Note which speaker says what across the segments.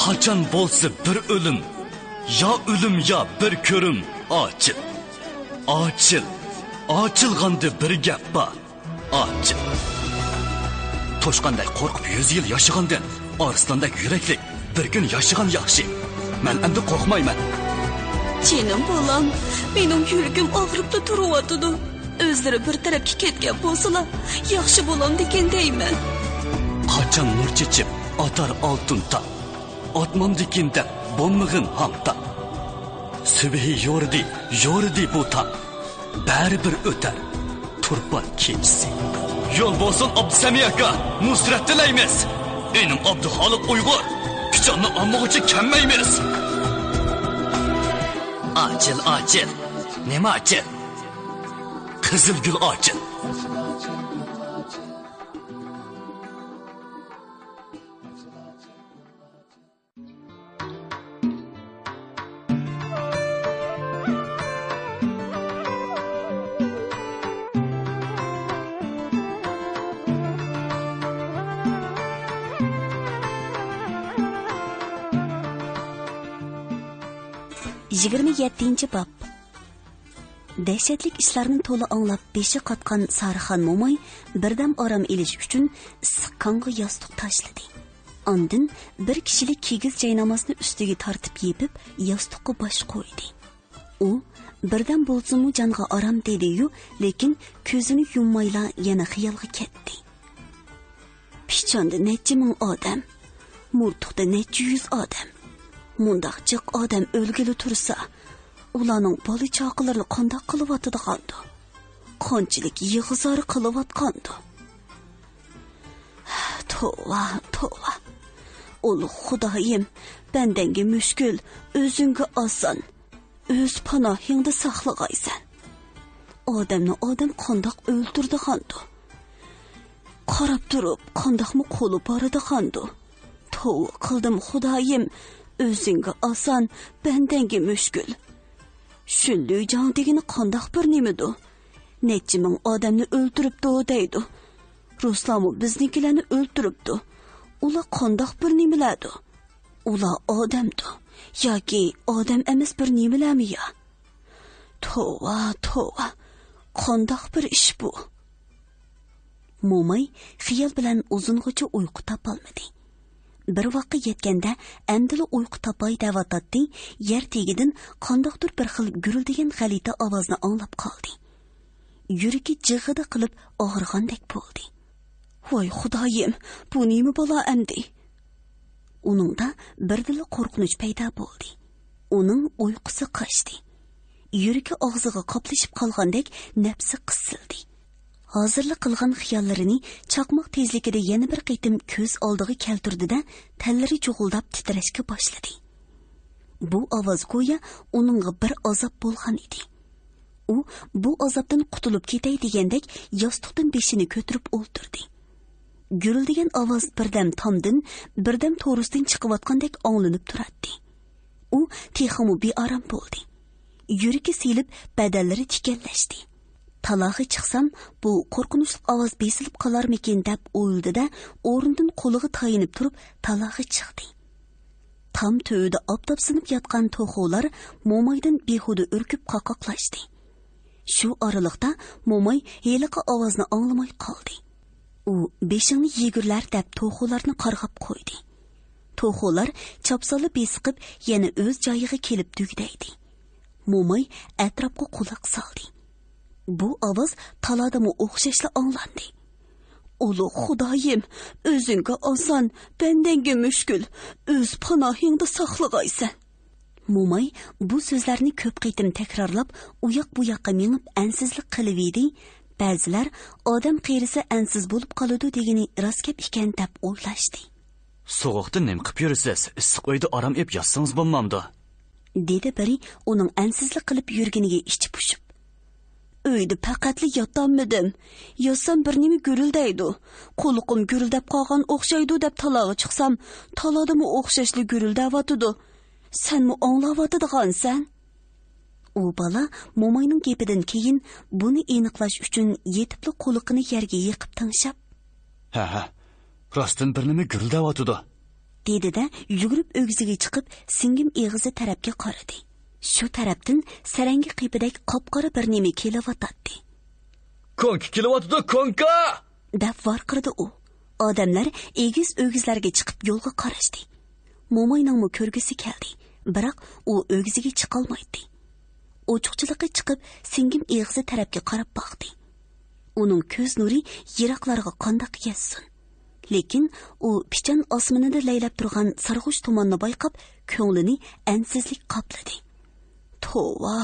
Speaker 1: Qachon bo'lsa bir o'lim, ya bir ko'rim, ochil. Ochilganda bir gap bor, ochil. Toshqanday qo'rqib 100 yil yashagandan, arslondek yuraklik bir kun yashagan yaxshi. Men endi qo'rqmayman.
Speaker 2: Canım bolam, benim yürgüm ağrıp da duruyordu. Özleri bir tarafga ketgan bo'lsalar, yaxshi bo'lam degan deyman.
Speaker 1: Qachon nur chechib, atar oltin ta. Otmam dekinda, bo'lmag'in hamta. Subhi yordi bu ta. Bari bir o'tar. Turpan kechsi. Yo'l bo'lsin Abdusami aka, nusrat tilaymiz. Benim Abduxoliq Uyg'ur, pichonni ammoqcha kammaymiz. Achil. Nima achil? Qizilgul ochil.
Speaker 2: Yigirma 7-ci bab. Dehşetlik işlerini to'la anglab beshi qatgan Sarixon mo'may birdan orom elish uchun issiq qonga yostiq tashladi. Ondan bir kishilik kigiz jaynamozini ustiga tortib yepib, yostiqqa bosh qo'ydi. U birdan bo'lsa-mu jonga orom dedi-yu, lekin ko'zini yummayla yana xiyolga ketdi. Pichonda necha ming odam, murtuqda necha yuz odam. Mundaq jiq odam o'lgili tursa, ularning bola chaqalarini qanday qilib atadigandu? Qanchalik yig'izori qilib atgandu? Tova. Ulug' Xudoyim, bandanga mushkul, o'zingga oson. O'z panohingda saqlag'aysan. Odamni odam qanday o'ldirdigandu? Qarab turib, qandaqmi qo'li boradigandu? Tova qildim Xudoyim. O'zingga oson, bandanga mushkul. Shunday jon degani qandoq bir nimidu? Necha ming odamni o'ldiribdi deydi. Ruslanmu biznikilarni o'ldiribdi. Ular qandoq bir nimalardi? Ular odamdi yoki odam emas bir nimalarmi ya? Tova. Qandoq bir ish bu? Mo'may xiyol bilan uzungacha uyqu topolmadi. Bir vaqt yetganda amdili uyqu topay davatatdi, yer tegidan qandoqdir bir xil gurildigan g'alita ovozni anglab qoldi. Yuragi jig'ida qilib og'irgandek bo'ldi. Voy Xudoyim, bu nima bo'la endi? Uningda birdila qo'rqinch paydo bo'ldi. Uning uyqusi qochdi. Yuragi og'ziga qoplashib qolgandek nafsi qisildi. Hozirlik qilgan xiyollarini chaqmoq tezligida yana bir qitim ko'z oldiga keltirdi-da, tallari cho'g'ildab titrashga boshladi. Bu ovoz go'yo uningga bir azob bo'lgan edi. U bu azobdan qutulib ketay degandek yostiqdan beshini ko'tarib o'ltirdi. Gurildigan ovoz birdam tomdan, birdam to'risdan chiqayotgandek anglanib turardi. U texmu beorom bo'ldi. Yuragi silib, badallari tikallashdi. Talog'i chiqsam, bu qo'rqinchli ovoz besilib qolarmikin deb o'yladi-da, o'rnidan qo'liga tayinib turib, talog'i chiqdi. Tam to'yida optopsinib yotgan to'xolar mo'maydan behuda urkib qoqoqlashdi. Shu oraliqda mo'may heliqi ovozni anglamay qoldi. U beshingni yegurlar deb to'xolarni qarg'ab qo'ydi. To'xolar chopsoli besiqib yana o'z joyiga kelib tugdaydi. Mo'may atrofga quloq soldi. Bu ovoz talodami o'xshashli anglandi. Ulug' Xudoyim, o'zingga oson, bandanga mushkul, o'z panohingda saqlag'aysan. Mo'may bu so'zlarni ko'p qitim takrorlab, uyoq bu yoqqa minib ansizlik qilib edi. Ba'zilar odam qirisi ansiz bo'lib qoladi degani rost gap ekan deb o'ylashdi.
Speaker 1: So'g'uqda nim qilib yursiz, issiq uyda orom ep yotsangiz bo'lmamdi,
Speaker 2: dedi biri uning ansizlik qilib yurganiga ichi pushib. Uyda faqatli yotolmadim. Yotsam bir nima gurildaydi. Qo'liqim gurildab qolgan o'xshaydi deb talog'i chiqsam, talodimi o'xshashli gurildavotidi. Senmi anglayotadigansan? U bola mo'mayning gapidan keyin buni aniqlash uchun yetibli qo'liqini yerga yiqib tinglab,
Speaker 1: Ha, Rostdan bir nima gurildayotidi.
Speaker 2: Dedi-de, yugurib o'g'ziga chiqib, singim eg'izi tarafga qaradi. Shu tarafdan sarangi qiypidek qop-qora bir nima kelyotdi.
Speaker 1: Konka kelyotidi, konka!
Speaker 2: Deb varqirdi u. Odamlar egiz-o'g'izlarga chiqib yo'lga qarashdi. Mo'moyningmi ko'rgisi keldi, biroq u o'g'ziga chiqolmaydi. Ochiqchilikqa chiqib, singim eg'izi tarafga qarab boqdi. Uning ko'z nuri yiroqlarga qandoq yetsin. Lekin u pichan osmonida laylab turgan sarg'ush tomonni bayqab, ko'nglini ansizlik qopladi. Tova,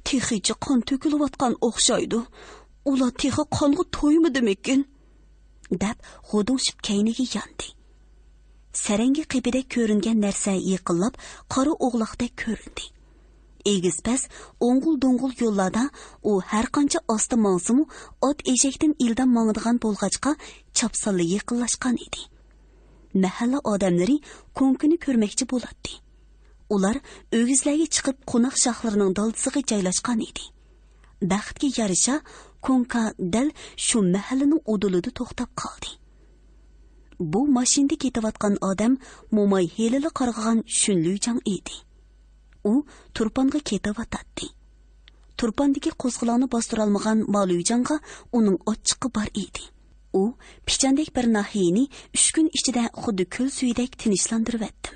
Speaker 2: texicha qon to'kilayotgan o'xshaydi. Ular texi qonga to'ymidimikin? Deb g'udunshib kayniga yondi. Sarangi qibida ko'ringan narsa yiqillab, qora o'g'loqdek ko'rindi. Egizpas, o'ng'ul-do'ng'ul yo'llarda u har qancha osti mangsimu ot eshakdan ildan mangdigan bo'lg'achqa chapsalli yaqinlashgan edi. Mahalla odamlari ko'nkini ko'rmoqchi bo'ladi. Ular o'g'izlarga chiqib qo'noq shoxlarining daldisiga joylashgan edi. Baxtga yarasha konka dal shu mahallaning udulida to'xtab qoldi. Bu mashinada ketayotgan odam Mo'may helili qarg'agan Shunluyjang edi. U Turponga ketayotdi. Turpondagi qo'zg'olonni bostira olmagan Maluyjangga uning ochiqi bor edi. U pichandek bir nahiyani 3 kun ichida xuddi ko'l suyidek tinchlantirib etdi.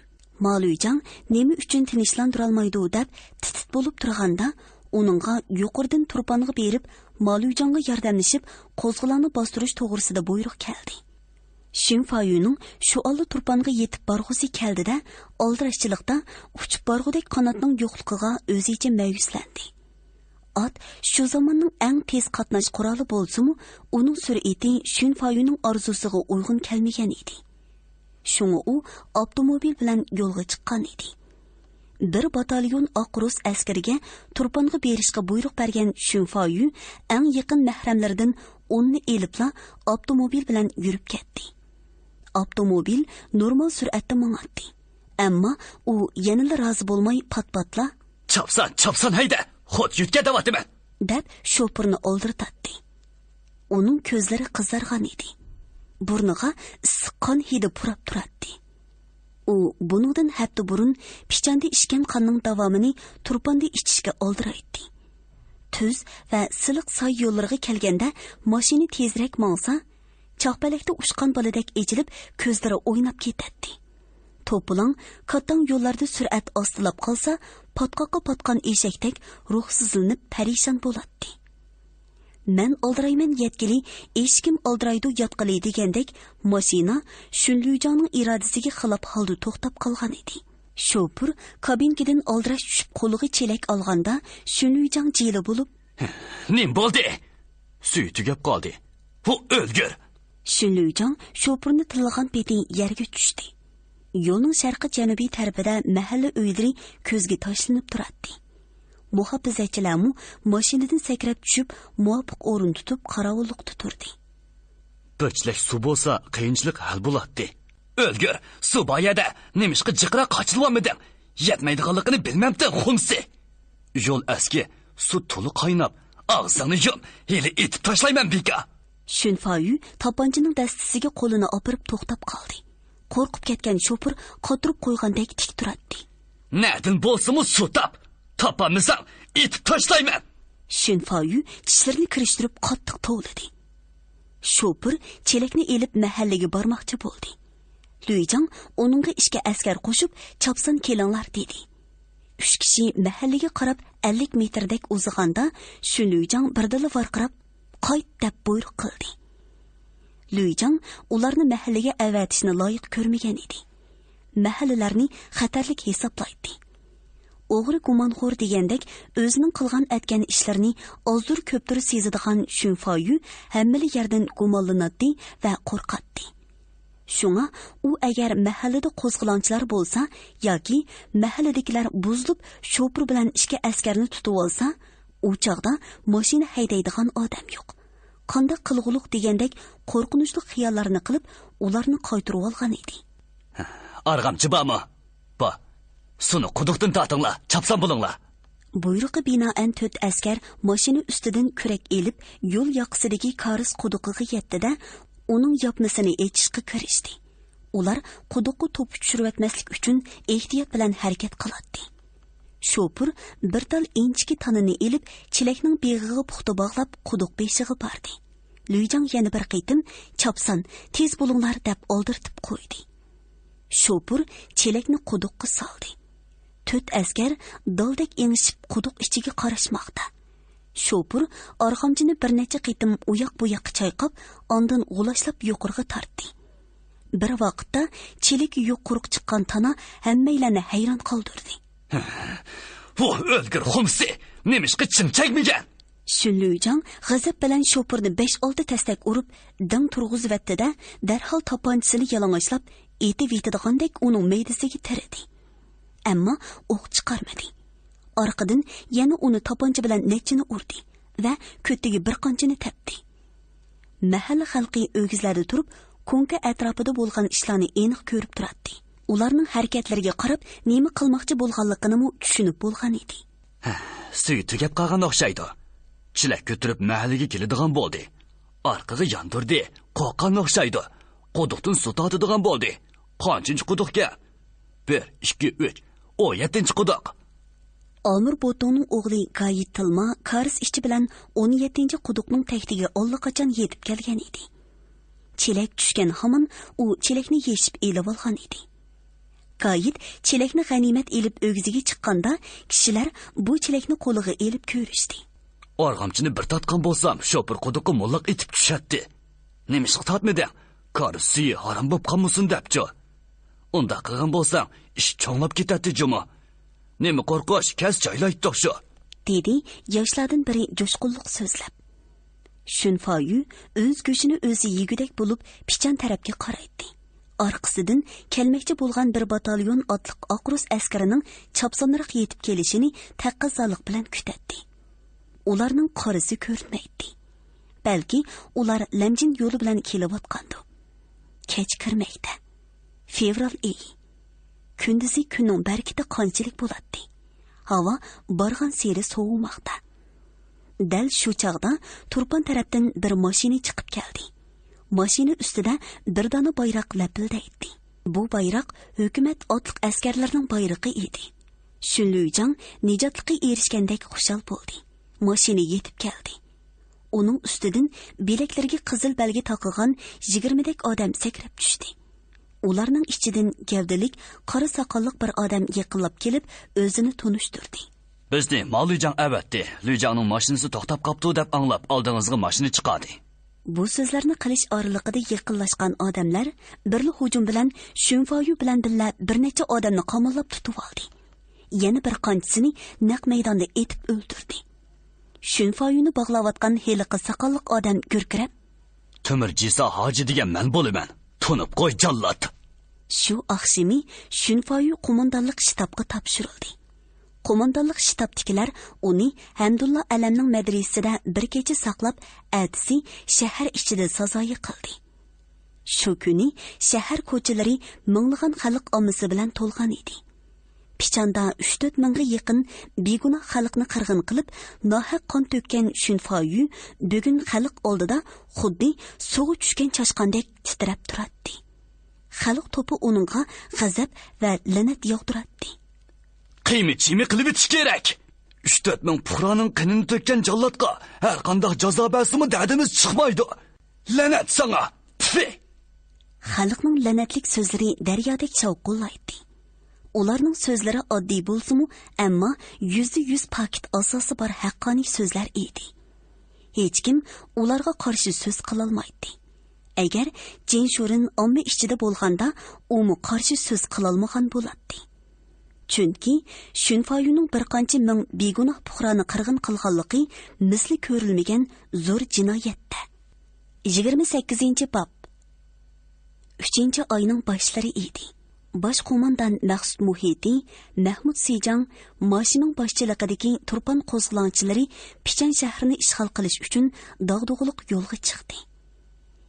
Speaker 2: Maluyjang nima uchun tinchlandira olmaydi deb titit bo'lib turganda, uningga yuqoridan Turponga berib, Maluyjangga yordamlashib qo'zg'olonni bostirish to'g'risida buyruq keldi. Shinfayuning shu oldi Turponga yetib borg'usi keldida, oldirashchilikda uchib borg'udek qanotning yo'qligiga o'zicha ma'yuslandi. Ot shu zamonning eng tez qatnash quroli bo'lsa-mu, uning sur'ati Shinfayuning orzusiga uyg'un kelmagan edi. Shunga u avtomobil bilan yo'lga chiqqan edi. Bir batalyon Oqrus askariga Turponga berishga buyruq bergan Shinfayu eng yaqin mahramlaridan onni elibla avtomobil bilan yurib ketdi. Avtomobil normal sur'atda mangadi. Ammo u yanada rozi bo'lmay pat-patla
Speaker 1: Chapsan hayda. Xod yutga davatimi?
Speaker 2: deb shofirni oldirtatdi. Uning ko'zlari qizargan edi. Burniga issiq qon hidi purab turadi. U buningdan hafta burun pichanda ishgan qonning davomini Turponda ichishga oldiraydi. Tuz va siliq soy yo'llariga kelganda mashina tezroq mangsa, chaqpalakda ushqan boladek ejilib, ko'zlari o'ynab ketadi. To'pulang kattang yo'llarda sur'at ostilab qolsa, patqoqqa patqan eshakdek ruhsizlanib parishon bo'ladi. Men oldirayman yetkili, eshkim oldiraydi yotqili degandek, mashina Shunluyjangning irodasiga xilof holda to'xtab qolgan edi. Shofir kabinkidan oldirash tushib qo'liga chelak olganda, Shunluyjang jili bo'lib,
Speaker 1: "Nim bo'ldi? Suy tugab qoldi. Bu o'lgur."
Speaker 2: Shunluyjang shofirni tillagan peti yerga tushdi. Yo'lning sharqi janubiy tarafida mahalla uylari ko'zga tashlanib turadi. Muhofizachilarmu mashinadan sakrab tushib, muvofiq o'rin tutib qarovullikda turdi.
Speaker 1: Birchilik suv bo'lsa, qiyinchilik hal bo'ladi. O'lgur, suv boyada nemishqa jiqra qochilolmading. Yetmaydiganligini bilmamdi, xunsi. Yo'l aski, suv to'liq qaynab, og'zingni yum, hali etib tashlayman beka.
Speaker 2: Shunfayu topanchining dastasiga qo'lini opirib to'xtab qoldi. Qo'rqib ketgan shofir qotirib qo'ygandek tik turadi.
Speaker 1: Na'din bo'lsa-mu suv tap. Topamizam, etib tashlayman.
Speaker 2: Shunfayu tishlarini kirishtirib qattiq tovladi. Shofir chelakni elib mahallaga bormoqchi bo'ldi. Luyjang uningga ishga askar qo'shib, "Chapsan kelinglar" dedi. 3 kishi mahallaga qarab 50 metrdek uzaganda, Shunluyjang birdala varqirab, "Qayt" deb buyruq qildi. Luyjang ularni mahallaga avatishni loyiq ko'rmagan edi. Mahallalarni xatarlik hisoblaydi. O'g'ri gumonxo'r degandek o'zining qilgan atgan ishlarini ozdur ko'pdir sezadigan Shunfayu hammali yerdan gumonlanadi va qo'rqadi. Shunga u agar mahallada qo'zg'olonchilar bo'lsa yoki mahalladagilar buzlib shofir bilan ishga askarni tutib olsa, u chog'da mashina haydaydigan odam yo'q. Qanday qilg'uluq degandek qo'rqinchli xiyollarni qilib, ularni qaytirib olgan edi.
Speaker 1: Arg'amchi bormi? Ba. Suni quduqdan tortinglar, chapsan bo'linglar.
Speaker 2: Buyruqqa binoan 4 askar mashina ustidan kurak elib, yo'l yoqasidagi Karis quduqiga yetdi-da, uning yopmasini echishga kirishdi. Ular quduqqa to'p tushirib uchun ehtiyot bilan harakat qiladi. Shopur bir tal inchki tanini elib, chelakning beg'iga puxta bog'lab quduq beshiga bordi. Lüjang yana bir qitim chopsan, tez bo'linglar deb oldirtib qo'ydi. Shopur chelakni quduqqa soldi. 4 askar doldek engishib quduq ichiga qarashmoqda. Shopur arg'amchini bir necha qitim uyoq bu yoqqa chayqab, ondan g'ulashlab yuqoriga tortdi. Bir vaqtda chelik yo'q quruq chiqqan tana hammalarni hayron qoldirdi.
Speaker 1: Bu o'lgir xumsi, nemishqa chim chagmagan?
Speaker 2: Shunlujang g'azab bilan Shopurni 5-6 tastak urib, ding turg'izvatdi-da, darhol toponchisini yalang'ochlab, etib yetadigandak uning meydasiga tiradi. Ammo o'q chiqarmadi. Orqadan yana uni toponcha bilan nechini urdi va ko'tiga bir qanchini tepdi. Mahalla xalqi o'gizlarda turib, konka atrofida bo'lgan ishlarni aniq ko'rib turadi. Ularning harakatlariga qarab, nima qilmoqchi bo'lganligini tushunib bo'lgan edi.
Speaker 1: Suv tugab qolgan o'xshaydi. Chilak ko'tirib mahallaga keladigan bo'ldi. Orqaga yondirdi, qo'rqqan o'xshaydi. Quduqdan suv tortadigan bo'ldi. Qanchinchi quduqga? 1, 2, 3, 17-chi quduq.
Speaker 2: Amir Boto'ning o'g'li Gayit Tilma karis ishchi bilan 17-chi quduqning taxtiga allaqachon yetib kelgan edi. Chelak tushgan hamon u chelakni yeshib elib olgan edi. Gayit chelakni g'animat elib o'g'ziga chiqqanda kishilar bu chelakni qo'liga elib ko'rishdi.
Speaker 1: Org'amchini bir tatgan bo'lsam, Shopur quduqqa mullaq etib tushadi. Nemishqa tatmading? Qarisi harom bo'lib qolmasin debchi. Unda qilgan bo'lsam, ish cho'nglab ketadi juma. Nima qo'rqish, kas joylaydi shu,
Speaker 2: dedi yoshlardan biri jo'shqinlik so'zlab. Shunfayu o'z go'shini o'zi yegudek bo'lib pichan tarafga qaraydi. Orqasidan kelmoqchi bo'lgan bir batalyon otliq oqrus askarining chopsonroq yetib kelishini taqqazalik bilan kutadi. Ularning qorisi ko'rinmaydi. Balki ular lamjin yo'li bilan kelayotgandi. Kech kirmoqda. Fevral oyi. Kunduzi kunning barkiti qanchalik bo'ladi. Havo borgan seri sovimoqda. Dal shu chog'da Turpan tarafdan bir mashina chiqib keldi. Mashina ustida bir dona bayroq lapildaydi. Bu bayroq hukumat otliq askarlarining bayrog'i edi. Shunlujang nijotlikka erishgandek xushal bo'ldi. Mashina yetib keldi. Uning ustidan belaklariga qizil belgi taqilgan 20 dak odam sakrab tushdi. Ularning ichidan gavdalik, qora soqolliq bir odam yaqinlab kelib, o'zini tunishtirdi.
Speaker 1: Bizni Lüjang avatdi. Lüjangning mashinasi to'xtab qopti deb anglab, oldingizga mashina chiqadi.
Speaker 2: Bu so'zlarni qilish oraliqida yaqinlashgan odamlar birli hujum bilan Shunfayu bilan billa bir necha odamni qamollab tutib oldi. Yana bir qanchisini naq maydonda etib o'ldirdi. Shunfayuni bog'layotgan heliqi soqolliq odam gurkirab,
Speaker 1: "Temir Jisa hoji degan men bo'laman. Tunib qo'y jallod."
Speaker 2: Shu oqshimi Shunfayu qo'mondonlik shtabga topshirildi. Qo'mondonlik shtabdagilar uni Hamdullo Alamning madrasasida bir kecha saqlab, atisi shahar ichida sazoyi qildi. Shu kuni shahar ko'chalari minglagan xalq ommasi bilan to'lgan edi. Pichanda 3-4 mingga yaqin begunoh xalqni qirg'in qilib, nohaq qon to'kkan Shunfayu bugun xalq oldida xuddi suv tushgan chashqandek titrab turadi. Xalq to'pi uningga g'azab va la'nat yog'diradi.
Speaker 1: Qiymatchimi qilib etish kerak. 3-4 ming puhroning qinini to'kkan jallodga har qanday jazo bersimi dadimiz chiqmaydi. La'nat sana. Tfi.
Speaker 2: Xalqning la'natlik so'zlari daryodek shovqullaydi. Ularning so'zlari oddiy bo'lsa-mu, ammo %100 paket asosi bor haqqoniy so'zlar edi. Hech kim ularga qarshi so'z qila olmaydi. Agar Jinshurin omma ichida bo'lganda, u qarshi so'z qila olmagan bo'ladi. Chunki Shunfayuning bir qancha ming begunoh puhrani qirg'in qilganligi misli ko'rilmagan zo'r jinoyatda. 28-bob 3-oyning boshlari edi. Bosh qo'mondan Maqsud Muhiti, Mahmud Sijang mashining boshchiligidagi Turpan qo'zg'olonchilari Pichan shahrini ishg'ol qilish uchun dog'dug'liq yo'lga chiqdi.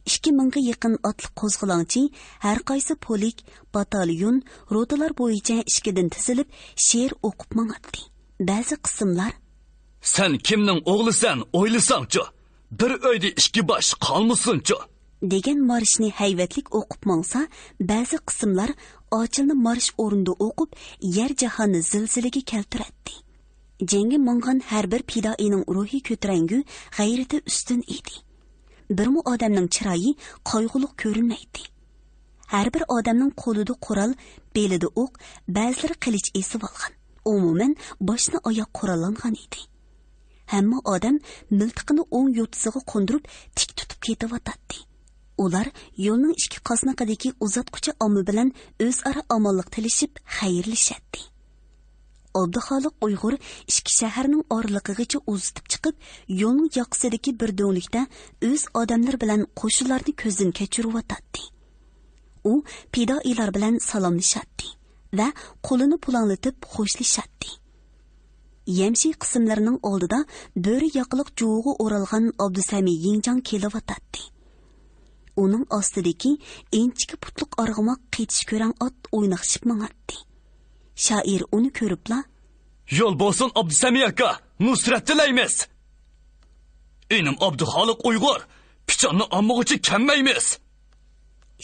Speaker 2: 2000 ga yaqin otliq qo'zg'olonchi har qaysi polik, batalyon, rotalar bo'yicha ishkidan tizilib she'r o'qib mangadi. Ba'zi qismlar
Speaker 1: "Sen kimning o'g'lisan, o'ylasangchi, bir uyda ikki bosh qolmasinchi"
Speaker 2: degan marshni hayvatlik o'qib mangsa, ba'zi qismlar ochilni marsh o'rinda o'qib, yer jahonni zilzilaga keltiradi. Jangga mangan har bir fidoining ruhi ko'tarangu, g'ayrati ustun edi. Birmu odamning chiroyi qayg'uliq ko'rinmaydi. Har bir odamning qo'lida qurol, belida o'q, ba'zilari qilich esib olgan. Umuman boshni oyoq qurollangan edi. Hamma odam miltiqini o'ng yo'tisiga qo'ndirib, tik tutib ketayotdi. Ular yo'lning ikki qosnaqidagi uzatquchi omma bilan o'zaro omonlik tilishib xayrlashadi. Abduxoliq Uyg'ur ikki shaharning oraliqigacha uzitib chiqib, yo'lning yoqsidagi bir do'nglikda o'z odamlar bilan qo'shinlarni ko'zdan kechirayotdi. U fidoilar bilan salomlashadi va qo'lini pulanglatib xo'shlashadi. Yemshi qismlarining oldida bo'ri yoqiliq juğu o'ralgan Abdusami Yinjang kelyotdi. Uning ostidagi enchiki putliq arg'umoq qetish ko'ran ot o'ynaqishib mangadi. Shoir uni ko'ribla,
Speaker 1: "Yo'l bo'lsin Abdusami aka, nusrat tilaymiz. Enim Abduxoliq Uyg'ur, pichonni ammog'ichi kammaymiz."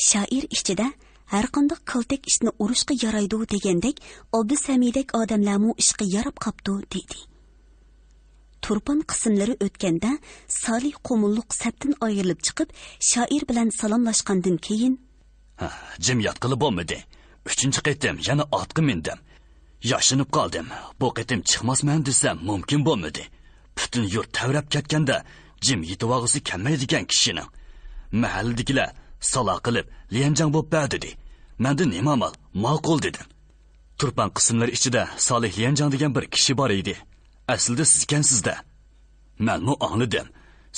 Speaker 2: Shoir ichida har qanday qiltek ishni urushga yaraydi degandek, Abdusamidek odamlarmu ishga yarab qapti dedi. Turpan qismlari o'tganda Salih Qomulluq sapdan ayrilib chiqib, shoir bilan salomlashgandan keyin,
Speaker 1: "Jimiyat qilib bo'lmadi. 3-qitim yana otqa mindim. Yashinib qoldim. Bu qitim chiqmasman desam mumkin bo'lmadi. Butun yurt tavrab ketganda jim yetivog'isi kammaydigan kishining mahalladagilar salo qilib lianjang bo'lib dedi. Menda nima amal? Ma'qul dedim. Turpan qismlar ichida Salih Lianjang degan bir kishi bor edi. Aslida siz ekansizda. Men angladim.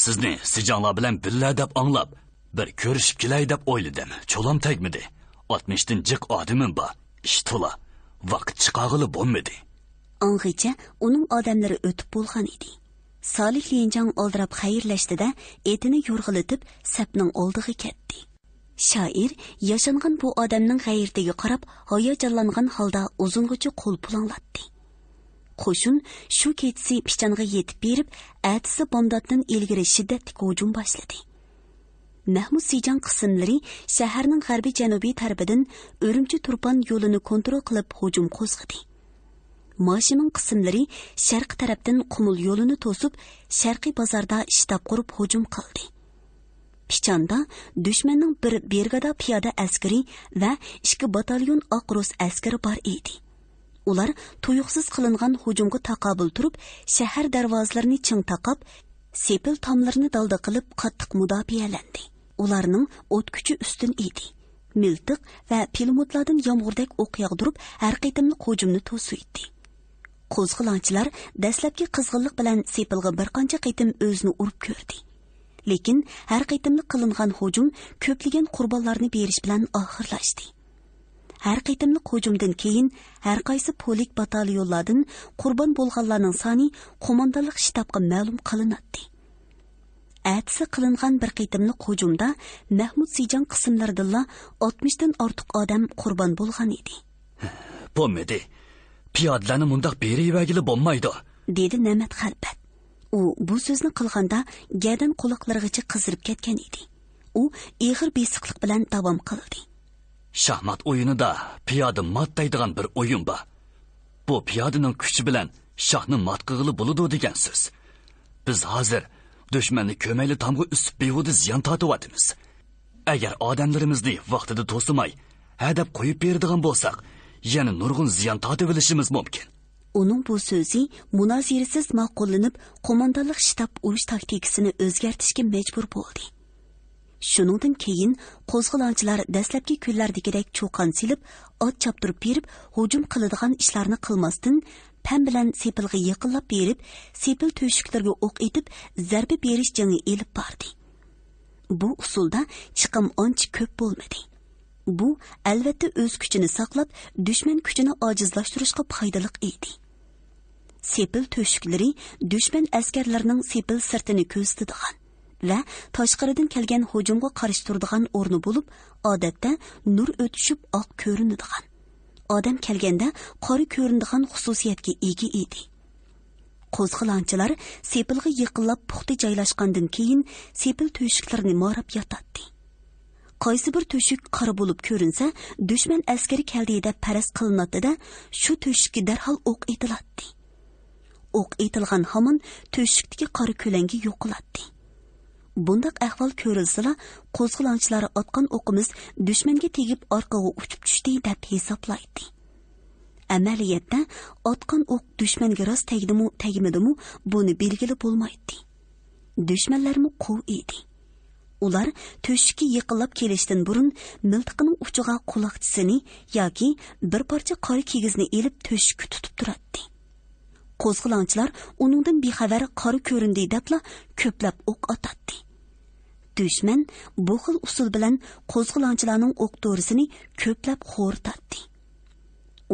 Speaker 1: Sizni Sijanglar bilan billa deb anglab, bir ko'rishib kelay deb o'yladim. Cho'lam tegmidi. 60 dan jiq odamim bor. Ish to'la. Vaqt chiqag'ili bo'lmadi.
Speaker 2: Ang'icha uning odamlari o'tib bo'lgan edi. Salih Lianjang oldirab xayrlashdida, etini yo'rg'ilatib sapning oldiga ketdi. Shoir yashangan bu odamning g'ayratiga qarab, hayajonlangan holda uzungacha qo'l pulanglatdi. Qo'shin shu ketsi pichanga yetib berib, atisi bomdoddan ilgari shiddatli hujum boshladi. Mahmud Sijang qismlari shaharning g'arbiy janubiy tarafidan O'rimchi Turpan yo'lini kontrol qilib hujum qo'zg'adi. Mashinaning qismlari sharq tarafdan Qumul yo'lini to'sib, sharqiy bozorda shtab qurib hujum qildi. Pichanda dushmanning bir bergada piyoda askari va 2 batalyon Oqrus askari bor edi. Ular tuyuqsiz qilingan hujumga taqobil turib, shahar darvozalarini ching taqab, sepil tomlarini dalda qilib qattiq mudofialandi. Ularning o't kuchi ustun edi. Miltiq va pilimotlardan yomg'irdak o'q yog'dirib, har qitimli hujumni to'siydi. Qo'zg'olonchilar dastlabki qizg'inlik bilan sepilga bir qancha qitim o'zini urib ko'rdi. Lekin har qitimli qilingan hujum ko'plagan qurbonlarni berish bilan oxirlashdi. Har qitimli hujumdan keyin har qaysi polik batalyonlardan qurbon bo'lganlarning soni qo'mondonlik shtabga ma'lum qilinadi. Atisi qilingan bir qitimli hujumda Mahmud Sijang qismlaridilla 60 dan ortiq odam qurbon bo'lgan edi.
Speaker 1: Bo'lmadi. Piyodalarni mundaq berib bo'lmaydi,
Speaker 2: dedi Namat Xalpat. U bu so'zni qilganda gadan quloqlarigacha qizirib ketgan edi. U ig'ir besiqlik bilan davom qildi.
Speaker 1: Shahmat o'yinida piyoda matdaydigan bir o'yin bor. Bu piyodaning kuchi bilan shohni matqig'ili bo'ladi degan so'z. Biz hozir dushmanni ko'mayli tomga usib behuda ziyon tortyapmiz. Agar odamlarimizni vaqtida to'simay, hadab qo'yib beradigan bo'lsak, yana nurg'un ziyon tortib olishimiz mumkin.
Speaker 2: Uning bu so'zi munozirasiz ma'qullanib, qo'mondonlik shtab urush taktikasini o'zgartirishga majbur bo'ldi. Shuningdan keyin qo'zg'olonchilar dastlabki kunlardagidek cho'qon silib, ot choptirib berib, hujum qiladigan ishlarni qilmasdan pam bilan sepilga yaqinlab berib, sepil to'shiklarga o'q etib, zarba berish jangi elib bordi. Bu usulda chiqim ancha ko'p bo'lmadi. Bu albatta o'z kuchini saqlab, dushman kuchini ojizlashtirishga foydali edi. Sepil to'shiklari dushman askarlarining sepil sirtini ko'zitadigan va tashqaridan kelgan hujumga qarshi turadigan o'rni bo'lib, odatda nur o'tishib oq ko'rinadigan. Odam kelganda qora ko'rinadigan xususiyatga ega edi. Qo'zg'olonchilar sepilga yaqinlab puxta joylashgandan keyin sepil to'shiklarini morab yotadi. qaysi bir to'shik qora bo'lib ko'rinsa, dushman askari keldi deb faraz qilinadi-da, shu to'shikka darhol o'q etiladi. O'q etilgan hamon to'shikdagi qora ko'langi yo'qoladi. Bundaq ahvol ko'rilsa, qo'zg'olonchilar otgan o'qimiz dushmanga tegib orqaga uchib tushdi deb hisoblaydi. Amaliyotda otgan o'q dushmanga rost tegdimi, tegmadimi, buni belgili bo'lmaydi. Dushmanlarmi quv edi. Ular to'shikka yiqilib kelishdan burun miltiqining uchiga quloqchisini yoki bir parcha qora kigizni elib to'shikka tutib turadi. Qo'zg'olonchilar uningdan bexabar qora ko'rindi debla ko'plab o'q otadi. Dushman bu xil usul bilan qo'zg'olonchilarning o'q to'risini ko'plab xo'rtadi.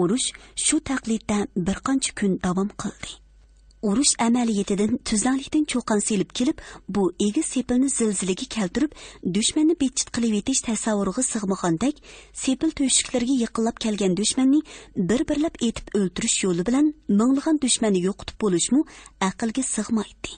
Speaker 2: Urush shu taqlidda bir qancha kun davom qildi. Urush amaliyatidan tuzlanlikdan cho'qan selib kelib, bu egiz sepilni zilzilaga keltirib, dushmanni betchit qilib etish tasavvuriga sig'magandek, sepil to'shiklarga yiqilib kelgan dushmanni bir-birlab etib o'ltirish yo'li bilan minglagan dushmanni yo'qotib bo'lishmu aqlga sig'maydi.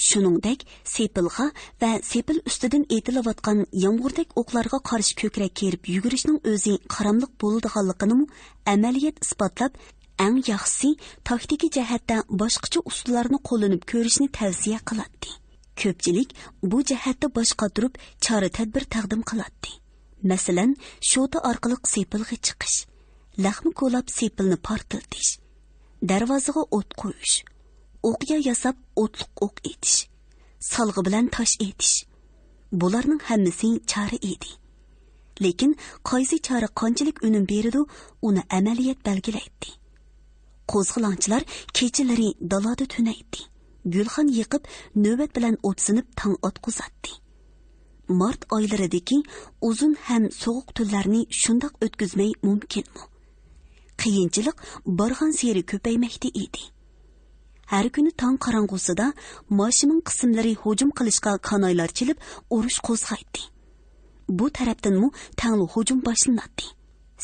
Speaker 2: Shuningdek, sepilga va sepil ustidan etilayotgan yomg'irdak o'qlarga qarshi ko'krak kerib yugurishning o'zi qaramliq bo'ladiganligini amaliyat isbotlab, eng yaxshisi taktiki jihatda boshqacha usullarni qo'llanib ko'rishni tavsiya qiladi. Ko'pchilik bu jihatda boshqa turib chora-tadbir taqdim qiladi. Masalan, shota orqali sepilga chiqish, laxmi ko'lab sepilni portlatish, darvozaga o't qo'yish, o'qya yasab o'tliq o'q etish, salg'i bilan tosh etish. Bularning hammasi chora edi. Lekin qaysi chora qanchalik unum beradi, uni amaliyat belgilaydi. Qo'zg'olonchilar kechalari dalada tunaydi. Gulxan yiqib, navbat bilan o'tsinib tong otqizadi. Mart oylaridagi uzun ham sovuq tunlarni shundoq o'tkazmay mumkinmi? Qiyinchilik borgan seri ko'paymoqda edi. Har kuni tong qorong'usida mashinaning qismlari hujum qilishga kanoylar chilib, urush qo'zg'aydi. Bu tarafdanmi tangli hujum boshlanadi.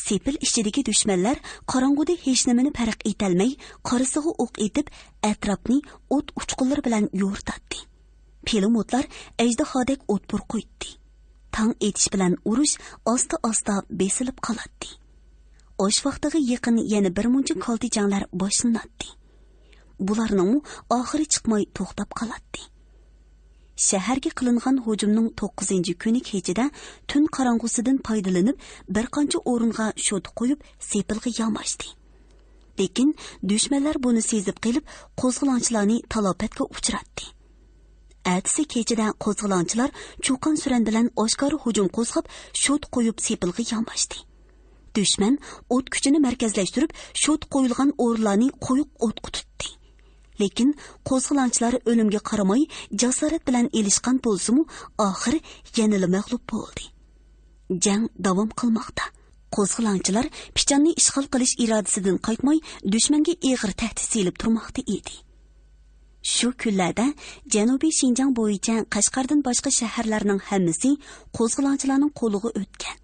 Speaker 2: Sepil ichidagi dushmanlar qorong'uda hech nimani farq etolmay, qorasiga o'q etib, atrofni o't uchqunlar bilan yo'rtadi. Pilotlar ajdahodek o't purqo'ydi. Tong etish bilan urush asta-asta besilib qoladi. Osh vaqtiga yaqin yana bir muncha qalti janglar boshlanadi. Bularning oxiri chiqmay to'xtab qoladi. Shaharga qilingan hujumning 9-kuni kechida tun qorong'usidan foydalanib bir qancha o'ringa shot qo'yib sepilga yamashdi. Lekin dushmanlar buni sezib qilib qo'zg'olonchilarni talofatga uchratdi. Ertasi kechida qo'zg'olonchilar cho'qon suran bilan oshkora hujum qo'zg'ab shot qo'yib sepilga yamashdi. Dushman o't kuchini markazlashtirib shot qo'yilgan o'rinlarni qo'yiq o'tga tutdi. Lekin qo'zg'olonchilar o'limga qaramay jasorat bilan elishgan bo'lsa-mu, oxiri yanada mag'lub bo'ldi. Jang davom qilmoqda. Qo'zg'olonchilar Pichanni ishg'ol qilish irodasidan qaytmay, dushmanga og'ir tahdid selib turmoqda edi. Shu kunlarda Janubiy Shinjang bo'yicha Qashqardan boshqa shaharlarning hammasi qo'zg'olonchilarning qo'liga o'tgan.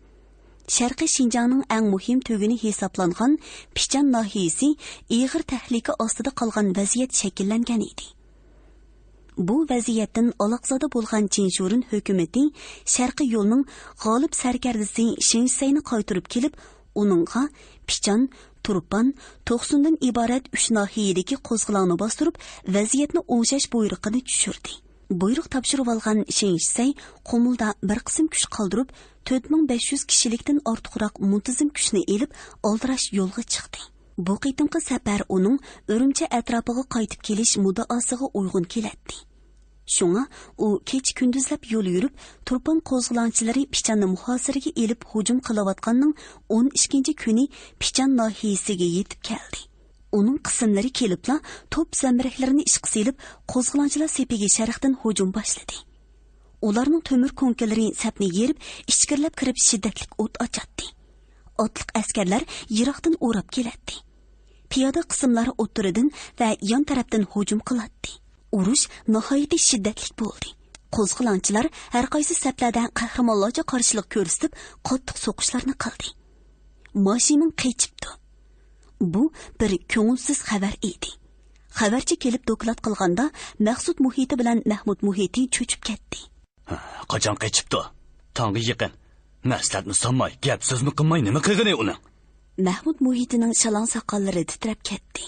Speaker 2: Sharqiy Shinjangning eng muhim tuguni hisoblangan Pichan nahiyasi og'ir tahlika ostida qolgan vaziyat shakllangan edi. Bu vaziyatdan aloqzoda bo'lgan Chinshurun hukumati Sharqiy yo'lning g'olib sarkardasi Shinsayni qaytirib kelib, uningga Pichan, Turpan, To'qsundan iborat 3 nahiyadagi qo'zg'olonni bostirib, vaziyatni o'ngshash buyrug'ini tushirdi. Buyruq topshirib olgan Shinsay Qumulda bir qism kuch qoldirib, 4500 kishilikdan ortiqroq muntazam kuchni elib, oldirash yo'lga chiqdi. Bu qitimqi safar uning Urumchi atrofiga qaytib kelish muddaosiga uyg'un keladi. Shunga u kech kunduzlab yo'l yurib, Turpan qo'zg'olonchilari Pichanni muhosiraga elib hujum qilayotganning 12-kuni Pichan nahiyasiga yetib keldi. Uning qismlari kelibla top zambiraklarni ishqa selib, qo'zg'olonchilar sepiga sharqdan hujum boshladi. Ularning temir konkalari sapni yerib, ichkirlab kirib shiddatli o't ochadi. Otliq askarlar yiroqdan o'rab keladi. Piyoda qismlari o'ttiridan va yon tarafdan hujum qiladi. Urush nihoyatda shiddatli bo'ldi. Qo'zg'olonchilar har qaysi saplarda qahramonlarcha qarshilik ko'rsatib, qattiq so'qishlarni qildi. Mashinaning qechibdi. Bu bir ko'ngilsiz xabar edi. Xabarchi kelib doklad qilganda Maqsud muhiti bilan Mahmud muhiti cho'chib ketdi.
Speaker 1: Qachon qechibdi? Tongga yaqin. Maslahatni sanmay, gap so'zni qilmay nima qilgani uni?
Speaker 2: Mahmud Muhitining shalon soqollari titrab ketdi.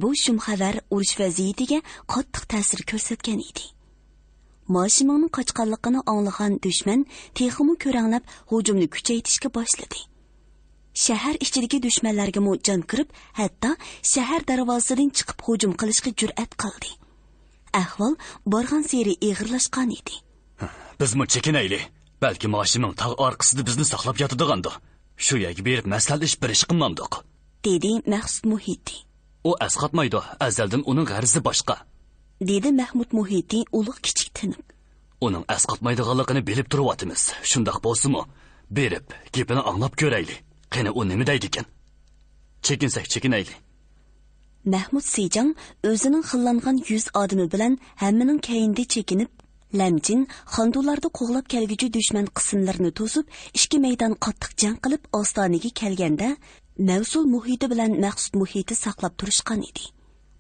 Speaker 2: Bu shum xabar urush vaziyatiga qattiq ta'sir ko'rsatgan edi. Mashinaning qochqanligini anglagan dushman texmi ko'ranglab hujumni kuchaytirishga boshladi. Shahar ichidagi dushmanlarga jon kirib, hatto shahar darvozasidan chiqib hujum qilishga jur'at qildi. Ahvol borgan sari ig'irlashgan edi.
Speaker 1: Biz mu chekinaylik. Balki mashinaning tog' orqasida bizni saqlab yotadigandir. Shu yerga berib maslahat berish qilmamdiq,
Speaker 2: dedi Maqsud Muhiti.
Speaker 1: U asqatmaydi, azaldan uning g'arzi boshqa,
Speaker 2: dedi Mahmud Muhiti ulug' kichik tinib.
Speaker 1: Uning asqatmaydiganligini bilib turyapmiz. Shundoq bo'lsa-mu, berib gapini anglab ko'raylik. Qani u nima deydi ekan? Chekinsak chekinaylik.
Speaker 2: Mahmud Sejang o'zining xillangan yuz odami bilan hammaning kayinda chekinib, Lamjin xondularda qo'g'lab kelguchi dushman qismlarini to'sib, ikki maydon qattiq jang qilib ostoniga kelganda, Mavsul muhiti bilan Maqsud muhiti saqlab turishgan edi.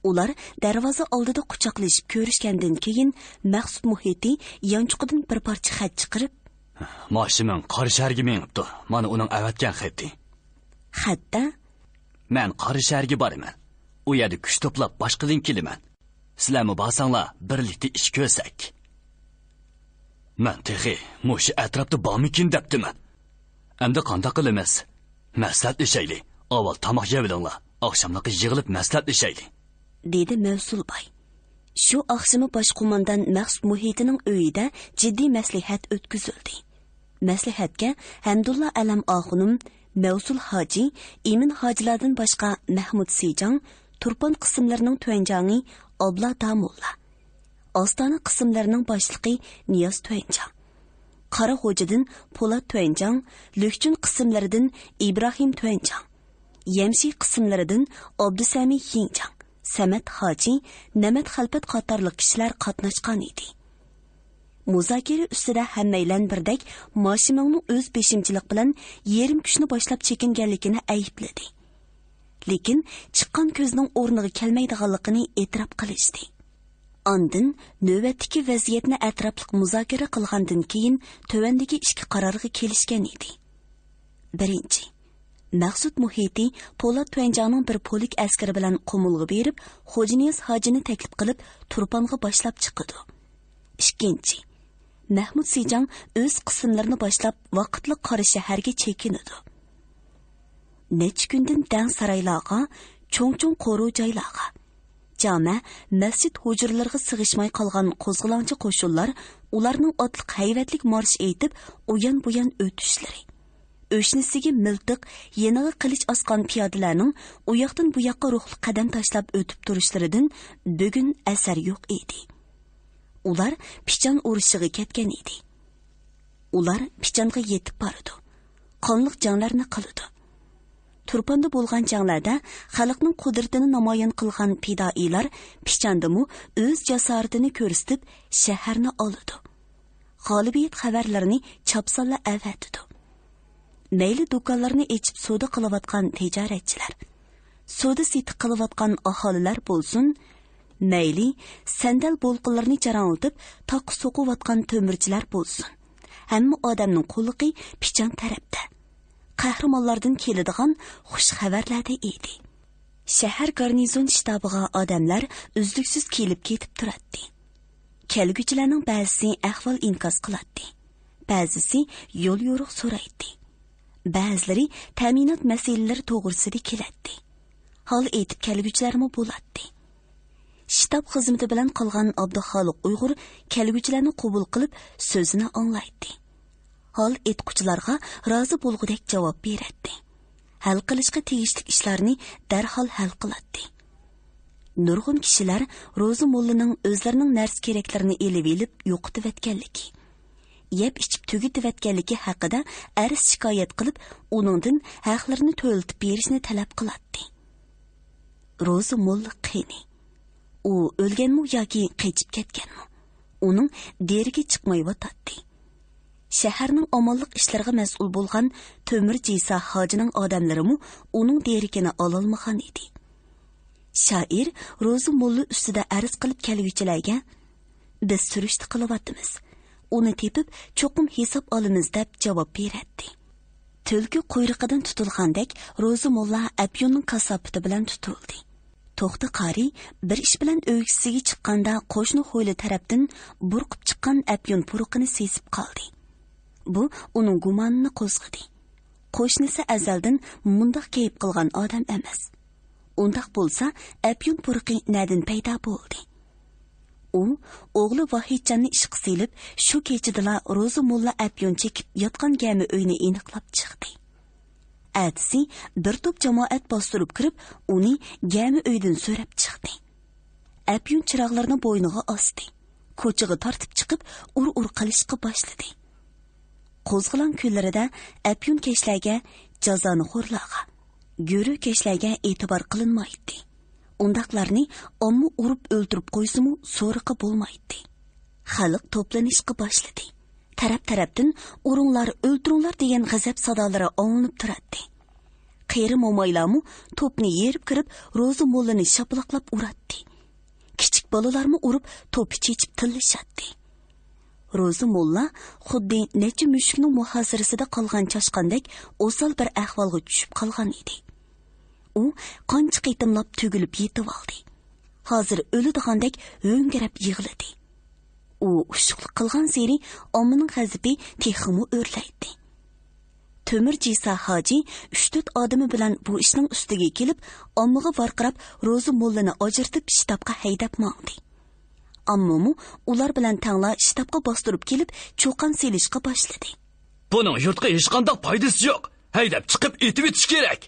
Speaker 2: Ular darvoza oldida quchoqlashib ko'rishgandan keyin Maqsud muhiti yonchuqidan bir parcha xat chiqarib,
Speaker 1: "Mashinaning qari shaharga menibdi. Mana uning avatgan xati."
Speaker 2: Xatda,
Speaker 1: "Men qari shaharga boraman. U yerda kuch to'plab boshqadan kelaman. Sizlarmi borsanglar, birlikda ish ko'rsak." Men texi mushi atrofda bormikin debdiman. Endi qanday qilamiz? Maslahat ishaylik. Avval tomoq yevilinglar. Oqshomlaqi yig'ilib maslahat ishaylik,
Speaker 2: dedi Mavsulboy. Shu oqshimi bosh qo'mondan Maqsud muhitining uyida jiddiy maslahat o'tkazildi. Maslahatga Hamdulla Alam Oxunum, Mavsul hoji, Imin hojilardan boshqa Mahmud Sejang, Turpon qismlarining tuanjangi Obla Damulla, Ostona qismlarining boshlig'i Niyoz Tuanjang, Qora xo'jadan Po'lat Tuanjang, Lukchun qismlaridan Ibrohim Tuanjang, Yemshi qismlaridan Abdusami Yinjang, Samat hoji, Namat Xalpat qatorliq kishilar qatnashgan edi. Muzokara ustida hammaylan birdek Moshimongning o'z beshimchilik bilan yerim kuchni boshlab chekinganligini aybladi. Lekin chiqqan ko'zning o'rniga kelmaydiganligini e'tirof qilishdi. Ondan navbatdagi vaziyatni atrofliq muzokara qilgandan keyin tövandagi ikki qarorga kelishgan edi. Birinchi, Maqsud muhiti Po'lat Tuanjangning bir polik askari bilan qo'mulg'a berib, Xo'janiyoz hojini taklif qilib Turponga boshlab chiqdi. Ikkinchi, Mahmud Sejang o'z qismlarini boshlab vaqtli qora shaharga chekinadi. Necha kundan dang saroylarga, cho'ng-cho'ng qo'ru joylarga, jami masjid hujurlariga sig'ishmay qolgan qo'zg'olonchi qo'shinlar ularning otliq hayvatlik marsh aytib, uyan-buyan o'tishlari, o'shnisiga miltiq, yeniga qilich osgan piyodalarning u yoqdan bu yoqqa ruhli qadam tashlab o'tib turishlaridan bugun asar yo'q edi. Ular pichan urushiga ketgan edi. Ular pichanga yetib bordi. Qonliq janglarni qildi. Turponda bo'lgan janglarda xalqning qudratini namoyon qilgan fidoilar pichandimi o'z jasoratini ko'rsatib shaharni oldi. G'olibiyat xabarlarini chopsonla avatdi. Mayli do'konlarni echib savdo qilayotgan tijoratchilar, savdo seti qilayotgan aholilar bo'lsin, mayli sandal bo'lqinlarni jaranglatib toq so'qiyotgan to'mirchilar bo'lsin, hamma odamning qo'liqi pichan tarafda. Qahramonlardan keladigan xush xabarlarda edi. Shahar garnizon shtabiga odamlar uzluksiz kelib ketib turadi. Kelguchilarning ba'zisi ahvol inkos qiladi, ba'zisi yo'l yo'riq so'raydi, ba'zilari ta'minot masalalari to'g'risida keladi. Hol aytib kelguchilarmi bo'ladi. Shtab xizmati bilan qolgan Abduxoliq Uyg'ur kelguchilarni qabul qilib so'zini anglaydi. Hol etquchilarga rozi bo'lgudek javob beradi. Hal qilishga tegishli ishlarni darhol hal qiladi. Nurg'un kishilar Ro'zi mollaning o'zlarining narsa keraklarini elib yo'qitib etganligi, yeb ichib tugitib etganligi haqida arz shikoyat qilib, uningdan haqlarini to'ltib berishni talab qiladi. Ro'zi molla qani, u o'lganmi yoki qechib ketganmi? Uning deriga chiqmay yotadi. Shaharning omonlik ishlariga mas'ul bo'lgan To'mir Jiysa hojining odamlarimi uning derikini ololmagan edi. Shoir Ro'zi molla ustida arz qilib kelguchilarga, biz surishti qilyapmiz. uni tepib cho'qim hisob olamiz deb javob beradi. Tulki quyruqidan tutilgandek Ro'zi mulla Apyonning kasofati bilan tutildi. To'xti qari bir ish bilan o'yisiga chiqqanda qo'shni hovli tarafdan burqib chiqqan Apyon puruqini sezib qoldi. Bu uning gumonini qo'zg'adi. Qo'shnisi azaldan mundaq kayib qilgan odam emas. Undaq bo'lsa, Apyon puruqi nadin paydo bo'ldi. U o'g'li Vahidjanni ishqa silib, shu kechidala Ro'zi mulla Apyon chekib yotgan gami uyni aniqlab chiqdi. Atsi bir to'p jamoat bostirib kirib, uni gami uydan so'rab chiqdi. Apyon chiroqlarni bo'yniga osdi. Ko'chaga tortib chiqib, ur-ur qilishga boshladi. Qo'zg'alon kunlarida Apyon keshlarga jazoni xo'rlaga, go'ri keshlarga e'tibor qilinmaydi. Undaqlarni omma urib o'ldirib qo'ysimu so'riqi bo'lmaydi. Xalq to'planishga boshladi. Taraf-tarafdan uringlar, o'ldiringlar degan g'azab sadolari olinib turadi. Qeri mo'maylarmu to'pni yerib kirib, Ro'zi mullani shapaloqlab uratdi. Kichik bolalarmi urib, to'pi chechib tillashadi. Ro'zi mulla xuddi necha mushukning muhozirasida qolgan chashqandek o'sal bir ahvolga tushib qolgan edi. U qancha qitimlab tugilib yetib oldi. Hozir o'lidigandek ho'ngrab yig'ladi. U ushuqlik qilgan seri ommaning g'azabi texmi o'rlaydi. Temir Jisa hoji 3-4 odami bilan bu ishning ustiga kelib, ommaga varqirab Ro'zi mullani ajirtib shtabga haydab mangdi. Ammo ular bilan tangla shtabga bostirib kelib, cho'qan selishga boshladi.
Speaker 1: Buning yurtga hech qanday foydasi yo'q. Haydab chiqib etib etish kerak.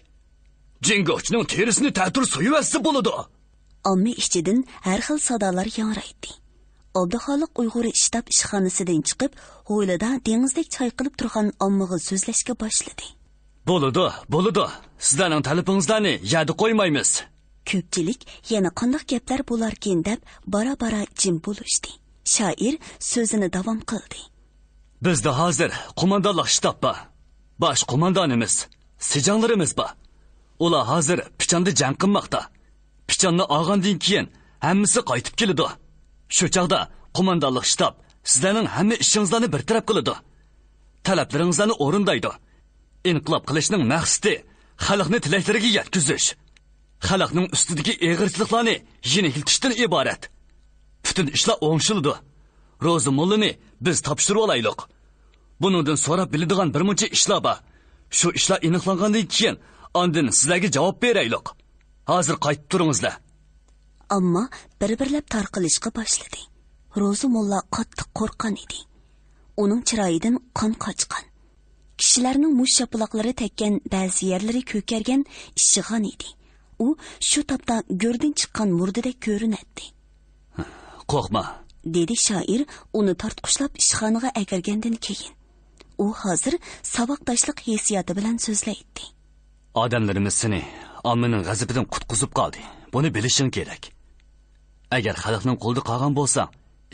Speaker 1: Jingochning terisini ta'tir so'yivasi bo'ladi.
Speaker 2: Omma ichidan har xil sadolar yangraydi. Abduxoliq Uyg'ur shtab ishxonasidan chiqib, hovlida dengizdek chayqilib turgan ommaga so'zlashga boshladi.
Speaker 1: Bo'ladi. Sizlarning talabingizlarni yadi qo'ymaymiz.
Speaker 2: Ko'pchilik yana qanday gaplar bo'larkin deb bara-bara jim bo'lishdi. Shoir so'zini davom qildi.
Speaker 1: Bizda hozir qo'mondonlik shtab bor. Bosh qo'mondonimiz, sijanglarimiz bor. Ular hozir Pichonda jang qilmoqda. Pichonni olgandan keyin hammasi qaytib keladi. Shu chaqda qo'mondonlik shtab sizlarning hamma ishingizlarni bartaraf qiladi. Talablaringizni o'rindaydi. Inqilob qilishning maqsadi xalqni tilaklariga yetkazish. Xalqning ustidagi eg'irchiliklarni yengiltishdan iborat. Butun ishlar o'ngshildi. Ro'zi mullani biz topshirib olaylik. Buningdan so'rab biladigan bir muncha ishlar bor. Shu ishlar aniqlangandan keyin ondan sizlarga javob beraylik. Hozir qaytib turingizlar.
Speaker 2: Ammo bir-birlab tarqalishga boshladi. Ro'zi mulla qattiq qo'rqgan edi. Uning chiroyidan qon qochgan. Kishilarning mush shapuloqlari tekkan ba'zi yerlari ko'kargan, ishig'an edi. U shu topda go'rdan chiqqan murdadek ko'rinadi.
Speaker 1: Qo'rqma,
Speaker 2: dedi shoir uni tortqushlab ishxonaga akirgandan keyin. U hozir saboqdoshlik hissiyoti bilan so'zlaydi.
Speaker 1: Odamlarimiz seni ommaning g'azabidan qutqizib qoldi. Buni bilishing kerak. Agar xalqning qo'lida qolgan bo'lsa,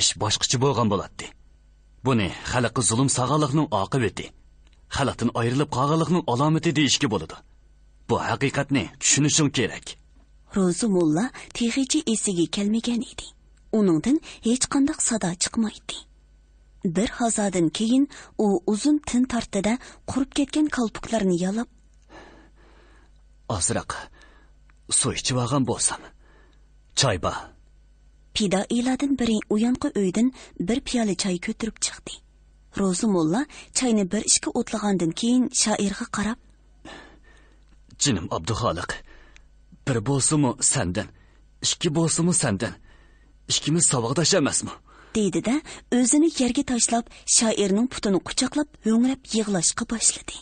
Speaker 1: ish boshqacha bo'lgan bo'ladi. Buni xalqqa zulm sog'anlikning oqibati, xalqdan ayrilib qolganlikning alomati deyishga bo'ladi. Bu haqiqatni tushunishing kerak.
Speaker 2: Ro'zi mulla tegichi esiga kelmagan edi. Uningdan hech qanday sado chiqmaydi. Bir hazodan keyin u uzun tin tortida qurib ketgan qalpoqlarni yalab,
Speaker 1: "Ozroq suv ichib olgan bo'lsam, choy bor."
Speaker 2: Fidoilardan biri uyanqi uydan bir piyola choy ko'tirib chiqdi. Ro'zi mulla choyni bir ishga o'tlagandan keyin shoirga qarab,
Speaker 1: "Jinim Abduxoliq, bir bo'lsa-mu sendan, ikki bo'lsa-mu sendan. Ikkimiz saboqdosh emasmi?"
Speaker 2: dedi-da, o'zini yerga tashlab, shoirning putini quchoqlab, ho'ngrab yig'lashga boshladi.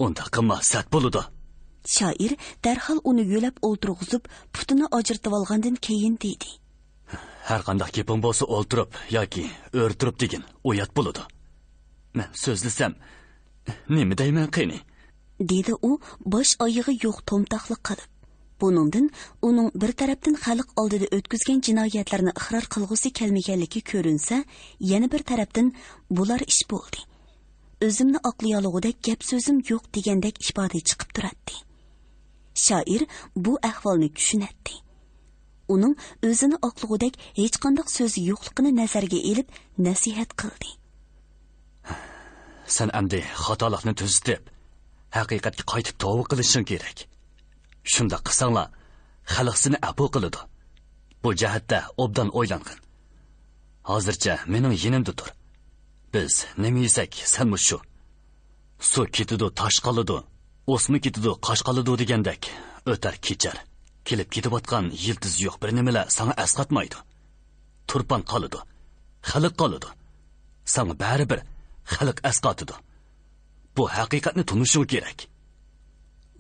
Speaker 1: "Unda qimmat bo'ladi."
Speaker 2: Shoir darhol uni yo'lab o'ltirg'izib, putini ajirtib olgandan keyin dedi:
Speaker 1: "Har qanday gapim bo'lsa o'ltirib yoki o'rtirib degin, uyat bo'ladi. Men so'zlasam, nima deyman qani?"
Speaker 2: dedi u bosh oyog'i yo'q to'mtaqlik qilib. Buningdan uning bir tarafdan xalq oldida o'tkazgan jinoyatlarni iqror qilg'usi kelmaganligi ko'rinsa, yana bir tarafdan bular ish bo'ldi. O'zimni oqlayolg'udek gap so'zim yo'q degandek ifoda chiqib turadi. Shoir bu ahvolni tushunadi. Uning o'zini oqlag'udek hech qanday so'zi yo'qligini nazarga elib nasihat qildi.
Speaker 1: Sen endi xatolikni tuzitib, haqiqatga qaytib tavba qilishing kerak. Shunda qilsanglar, xalq seni afu qiladi. Bu jihatda obdan o'ylangin. Hozircha mening yinimda tur. Biz nima yesak, sen shu. Suv ketidi, tosh qoladi, o'sma ketidi, qosh qoladi degandek, o'tar kechar. Kelib ketayotgan yildiz yo'q bir nimalar sana asqatmaydi. Turpan qoladi, xalq qoladi. Sana baribir xalq asqatidi. Bu haqiqatni tunishing kerak.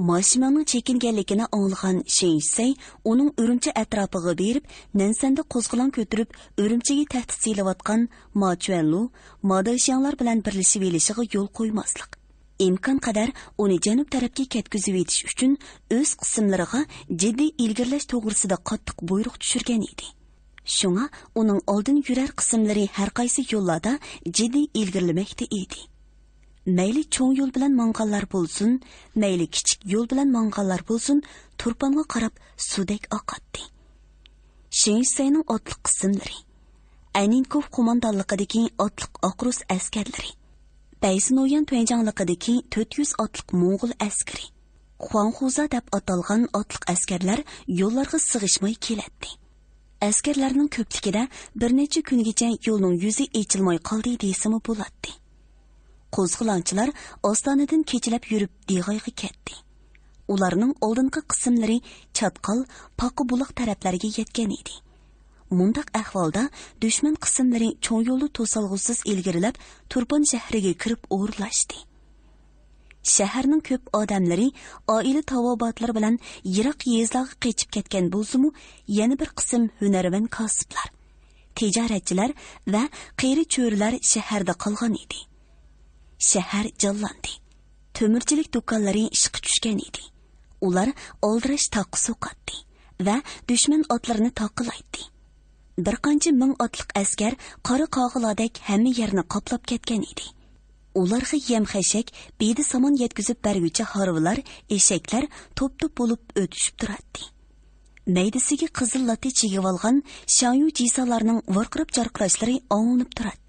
Speaker 2: Mashimaning chekinganligini anglagan Shinsey uning Urumchi atrofiga berib, Nansanda qo'zg'olon ko'tarib, Urumchiga tahdid silayotgan Ma Chuanlu, Madashyanlar bilan birlashib elishiga yo'l qo'ymaslik. İmkon qadar uni janub tarafga ketkizib etish uchun o'z qismlariga jiddiy ilgirlash to'g'risida qattiq buyruq tushirgan edi. Shunga uning oldin yurar qismlari har qaysi yo'llarda jiddiy ilgirlamoqda edi. Mayli cho'ng yo'l bilan manganlar bo'lsin, mayli kichik yo'l bilan manganlar bo'lsin, turponga qarab sudek oqatdi. Shinseyning otliq qismlari, Ayninkov qo'mondonligidagi otliq oqrus askarlari, Baysinoyan tuanjanligidagi 400 otliq Mo'g'ul askari, Xuanxuza deb atalgan otliq askarlar yo'llarga sig'ishmay keladi. Askarlarning ko'pligida bir necha kungacha yo'lning yuzi echilmay qoldi desimi bo'ladi. Qo'zg'olonchilar ostonadan kechilab yurib Deg'ayga ketdi. Ularning oldingi qismlari Chatqal, Paqi buloq taraflariga yetgan edi. Mundaq ahvolda dushman qismlari cho'ng yo'lni to'salg'usiz ilgarilab Turpon shahriga kirib o'rlashdi. Shaharning ko'p odamlari oila tavobatlar bilan yiroq yezlarga qechib ketgan bo'lsa-mu, yana bir qism hunarmand kasblar, tijoratchilar va qeri cho'rilar shaharda qolgan edi. Shahar jallandi. To'mirchilik do'konlari ishga tushgan edi. Ular oldirash taqi so'qatdi va dushman otlarini taqilaydi. Bir qancha ming otliq askar qora qog'iladek hamma yerni qoplab ketgan edi. Ularga yem-xashak, bedi samon yetkizib berguchi harvilar, eshaklar to'p-to'p bo'lib o'tishib turadi. Maydasiga qizil latte chigib olgan Shanyu jisalarning varqirab jarqirashlari anglanib turadi.